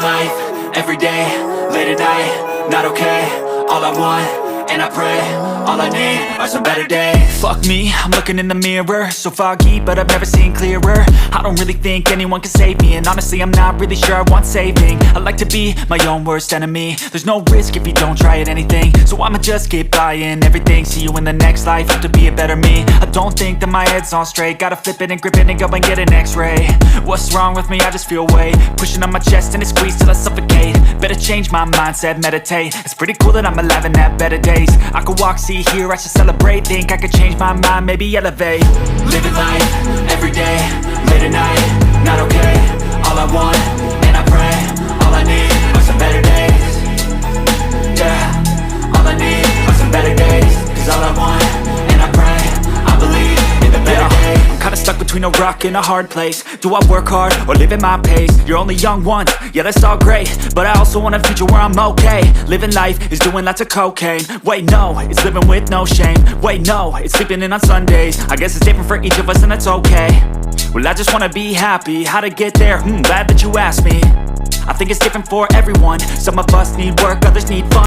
life, everyday, late at night, not okay. All I want, and I pray, all I need are some better days. Fuck me, I'm looking in the mirror, so foggy, but I've never seen clearer. I don't really think anyone can save me, and honestly I'm not really sure I want saving. I like to be my own worst enemy. There's no risk if you don't try at anything, so I'ma just keep buying everything. See you in the next life, have to be a better me. I don't think that my head's on straight, gotta flip it and grip it and go and get an x-ray. What's wrong with me? I just feel weight pushing on my chest and it squeezes till I suffocate. Better change my mindset, meditate. It's pretty cool that I'm alive and have better days. I could walk, see, hear, I should celebrate. Think I could change my mind, maybe elevate. Living life, everyday, late at night, not okay. All I want, and I pray, all I need are some better days. Yeah, all I need are some better days. Cause all I want, and I pray, I believe in the better days. I'm kinda stuck between a rock and a hard place. Do I work hard or live at my pace? You're only young once, yeah that's all great, but I also want a future where I'm okay. Living life is doing lots of cocaine. Wait no, it's living with no shame. Wait no, it's sleeping in on Sundays. I guess it's different for each of us and that's okay. Well I just wanna be happy, how to get there? Glad that you asked me. I think it's different for everyone. Some of us need work, others need fun.